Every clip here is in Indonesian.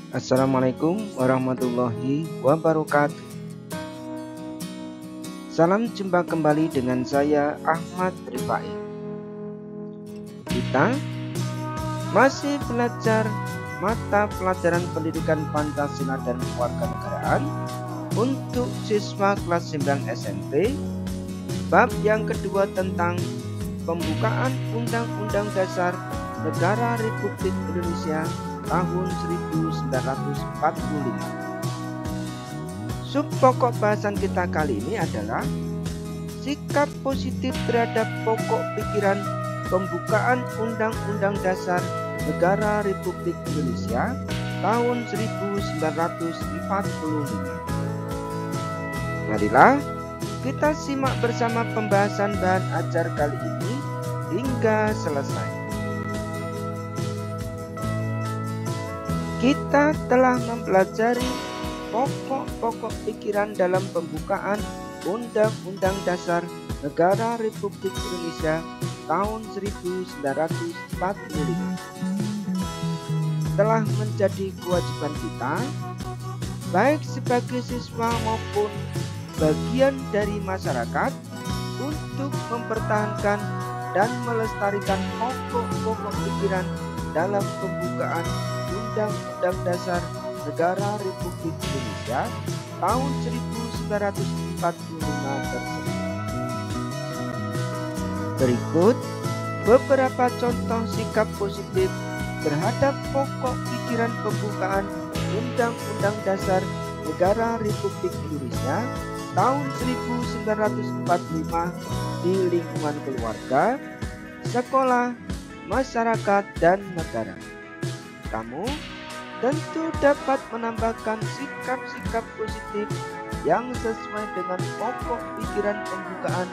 Assalamualaikum warahmatullahi wabarakatuh. Salam jumpa kembali dengan saya Ahmad Rifai. Kita masih belajar mata pelajaran pendidikan Pancasila dan Kewarganegaraan untuk siswa kelas 9 SMP, bab yang kedua tentang pembukaan Undang-Undang Dasar Negara Republik Indonesia tahun 1945. Sub pokok bahasan kita kali ini adalah sikap positif terhadap pokok pikiran pembukaan Undang-Undang Dasar Negara Republik Indonesia tahun 1945. Marilah kita simak bersama pembahasan bahan ajar kali ini hingga selesai. Kita telah mempelajari pokok-pokok pikiran dalam pembukaan Undang-Undang Dasar Negara Republik Indonesia tahun 1945. Telah menjadi kewajiban kita, baik sebagai siswa maupun bagian dari masyarakat, untuk mempertahankan dan melestarikan pokok-pokok pikiran dalam pembukaan Undang-Undang Dasar Negara Republik Indonesia tahun 1945 tersebut. Berikut beberapa contoh sikap positif terhadap pokok pikiran pembukaan Undang-Undang Dasar Negara Republik Indonesia tahun 1945 di lingkungan keluarga, sekolah, masyarakat, dan negara. Kamu tentu dapat menambahkan sikap-sikap positif yang sesuai dengan pokok pikiran pembukaan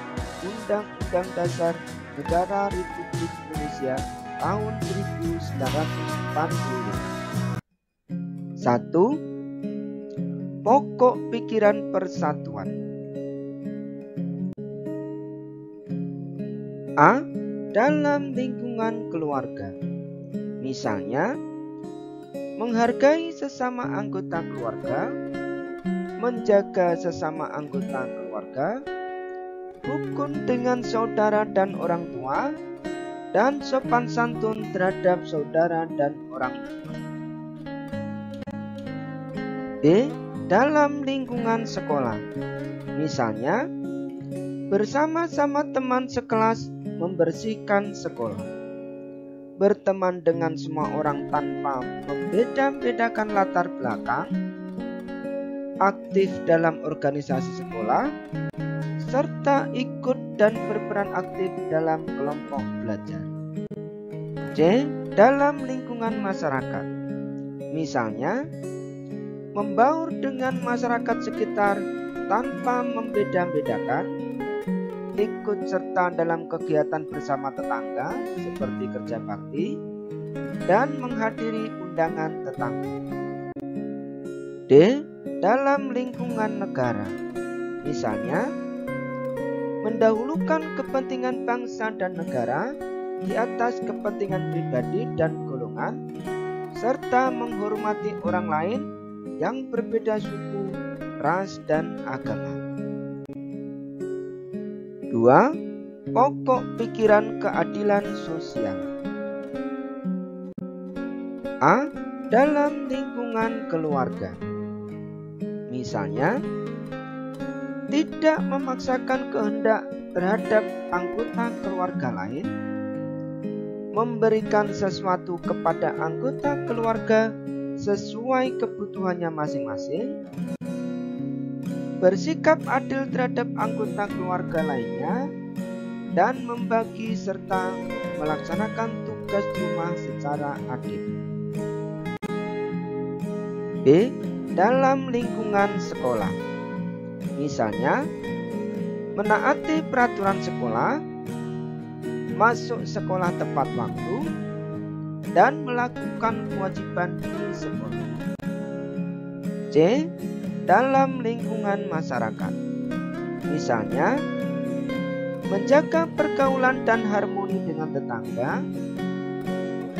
Undang-Undang Dasar Negara Republik Indonesia tahun 1945. 1. Pokok pikiran persatuan. A. Dalam lingkungan keluarga. Misalnya, menghargai sesama anggota keluarga, menjaga sesama anggota keluarga, rukun dengan saudara dan orang tua, dan sopan santun terhadap saudara dan orang tua. B. Dalam lingkungan sekolah. Misalnya, bersama-sama teman sekelas membersihkan sekolah, berteman dengan semua orang tanpa membeda-bedakan latar belakang, aktif dalam organisasi sekolah, serta ikut dan berperan aktif dalam kelompok belajar. C. Dalam lingkungan masyarakat. Misalnya, membaur dengan masyarakat sekitar tanpa membeda-bedakan, ikut serta dalam kegiatan bersama tetangga seperti kerja bakti, dan menghadiri undangan tetangga. D. Dalam lingkungan negara. Misalnya, mendahulukan kepentingan bangsa dan negara di atas kepentingan pribadi dan golongan, serta menghormati orang lain yang berbeda suku, ras, dan agama. 2. Pokok pikiran keadilan sosial. A. Dalam lingkungan keluarga. Misalnya, tidak memaksakan kehendak terhadap anggota keluarga lain, memberikan sesuatu kepada anggota keluarga sesuai kebutuhannya masing-masing, bersikap adil terhadap anggota keluarga lainnya, dan membagi serta melaksanakan tugas rumah secara adil. B. Dalam lingkungan sekolah. Misalnya, menaati peraturan sekolah, masuk sekolah tepat waktu, dan melakukan kewajiban di sekolah. C. C. Dalam lingkungan masyarakat. Misalnya, menjaga pergaulan dan harmoni dengan tetangga,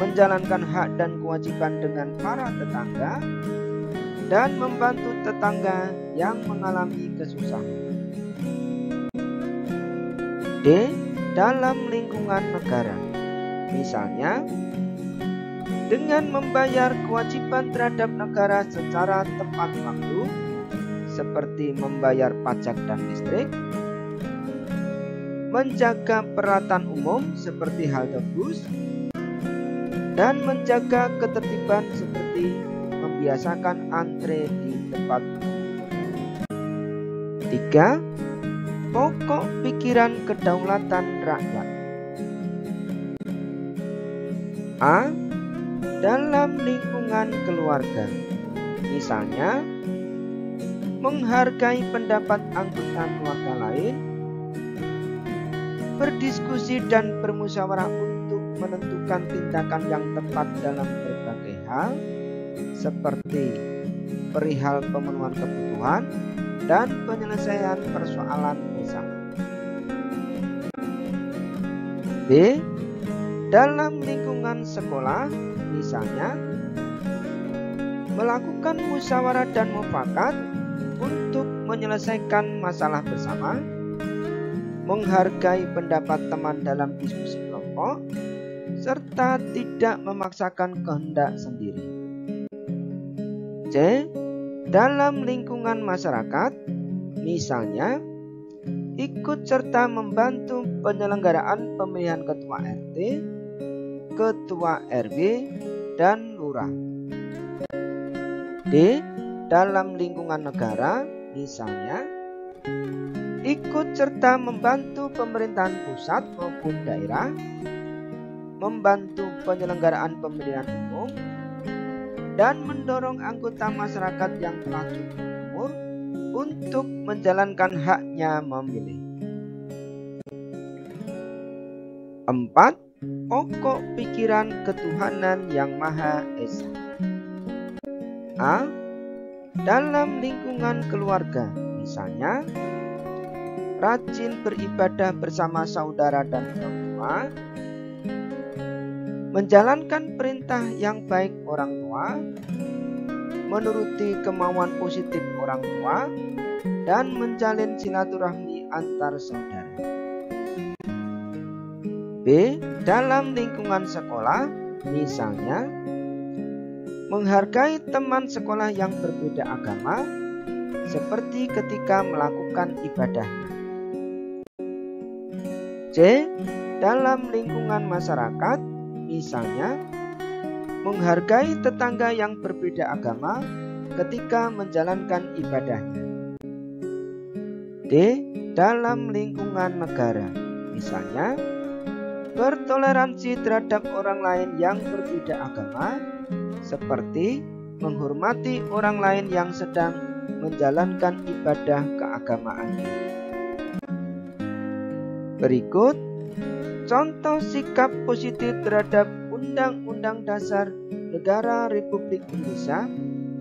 menjalankan hak dan kewajiban dengan para tetangga, dan membantu tetangga yang mengalami kesusahan. D. Dalam lingkungan negara. Misalnya, dengan membayar kewajiban terhadap negara secara tepat waktu, seperti membayar pajak dan listrik, menjaga peralatan umum seperti halte bus, dan menjaga ketertiban seperti membiasakan antre di tempat. 3. Pokok pikiran kedaulatan rakyat. A. Dalam lingkungan keluarga. Misalnya, menghargai pendapat anggota keluarga lain, berdiskusi dan bermusyawarah untuk menentukan tindakan yang tepat dalam berbagai hal, seperti perihal pemenuhan kebutuhan dan penyelesaian persoalan bersama. B. Dalam lingkungan sekolah, misalnya, melakukan musyawarah dan mufakat untuk menyelesaikan masalah bersama, menghargai pendapat teman dalam diskusi kelompok, serta tidak memaksakan kehendak sendiri. C. Dalam lingkungan masyarakat, misalnya, ikut serta membantu penyelenggaraan pemilihan ketua RT, ketua RW, dan lurah. D. Dalam lingkungan negara, misalnya, ikut serta membantu pemerintahan pusat maupun daerah, membantu penyelenggaraan pemilihan umum, dan mendorong anggota masyarakat yang telah cukup umur untuk menjalankan haknya memilih. 4. Pokok pikiran ketuhanan yang Maha Esa. A. Dalam lingkungan keluarga, misalnya, rajin beribadah bersama saudara dan orang tua, menjalankan perintah yang baik orang tua, menuruti kemauan positif orang tua, dan menjalin silaturahmi antar saudara. B. Dalam lingkungan sekolah, misalnya, menghargai teman sekolah yang berbeda agama, seperti ketika melakukan ibadah. C. Dalam lingkungan masyarakat, misalnya, menghargai tetangga yang berbeda agama ketika menjalankan ibadahnya. D. Dalam lingkungan negara, misalnya, bertoleransi terhadap orang lain yang berbeda agama, seperti menghormati orang lain yang sedang menjalankan ibadah keagamaannya. Berikut contoh sikap positif terhadap Undang-Undang Dasar Negara Republik Indonesia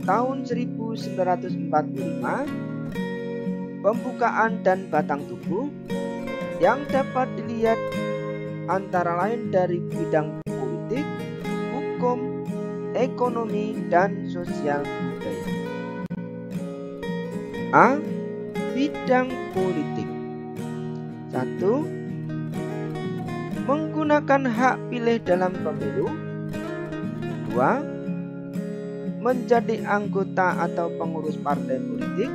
tahun 1945, pembukaan dan batang tubuh, yang dapat dilihat antara lain dari bidang politik, hukum, ekonomi, dan sosial budaya. A. Bidang politik. 1. Menggunakan hak pilih dalam pemilu. 2. Menjadi anggota atau pengurus partai politik.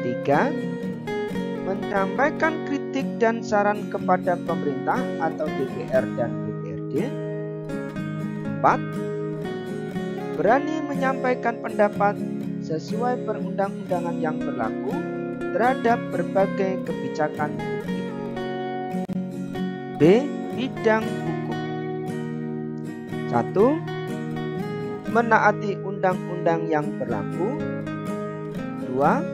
3. Menyampaikan kritik dan saran kepada pemerintah atau DPR dan DPRD. 4. Berani menyampaikan pendapat sesuai perundang-undangan yang berlaku terhadap berbagai kebijakan publik. B. Bidang hukum. 1. Menaati undang-undang yang berlaku. 2.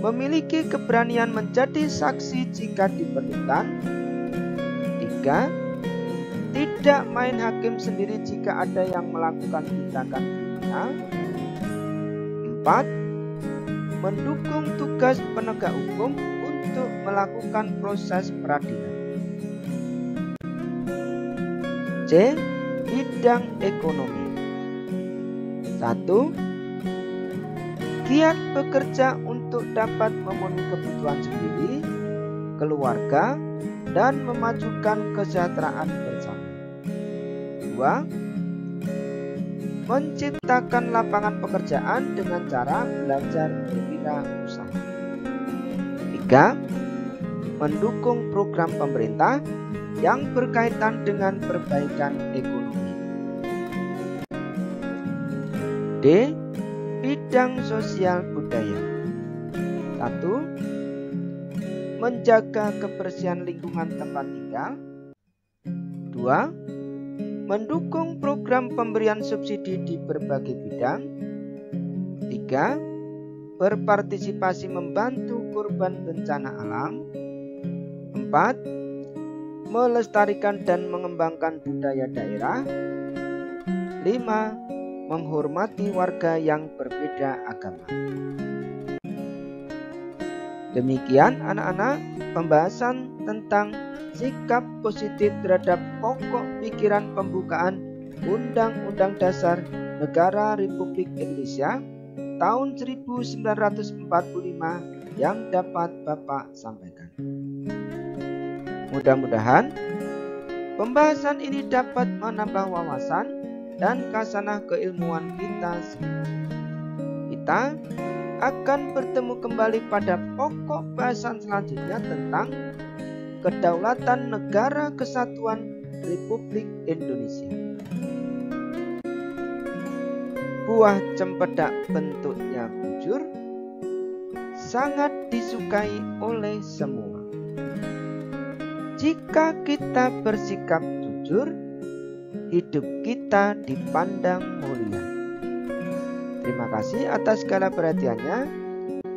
Memiliki keberanian menjadi saksi jika diperlukan. 3. Tidak main hakim sendiri jika ada yang melakukan tindakan kriminal. 4. Mendukung tugas penegak hukum untuk melakukan proses peradilan. C. Bidang ekonomi. 1. Giat bekerja untuk dapat memenuhi kebutuhan sendiri, keluarga, dan memajukan kesejahteraan bersama. 2. Menciptakan lapangan pekerjaan dengan cara belajar berwirausaha. 3. Mendukung program pemerintah yang berkaitan dengan perbaikan ekonomi. D. Bidang sosial budaya. 1. Menjaga kebersihan lingkungan tempat tinggal. 2. Mendukung program pemberian subsidi di berbagai bidang. 3. Berpartisipasi membantu korban bencana alam. 4. Melestarikan dan mengembangkan budaya daerah. 5. Menghormati warga yang berbeda agama. Demikian anak-anak pembahasan tentang sikap positif terhadap pokok pikiran pembukaan Undang-Undang Dasar Negara Republik Indonesia tahun 1945 yang dapat Bapak sampaikan. Mudah-mudahan pembahasan ini dapat menambah wawasan dan khasanah keilmuan kita semua. Kita akan bertemu kembali pada pokok bahasan selanjutnya tentang Kedaulatan Negara Kesatuan Republik Indonesia. Buah cempedak bentuknya bujur, sangat disukai oleh semua. Jika kita bersikap jujur, hidup kita dipandang mulia. Terima kasih atas segala perhatiannya.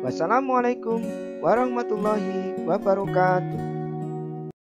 Wassalamualaikum warahmatullahi wabarakatuh.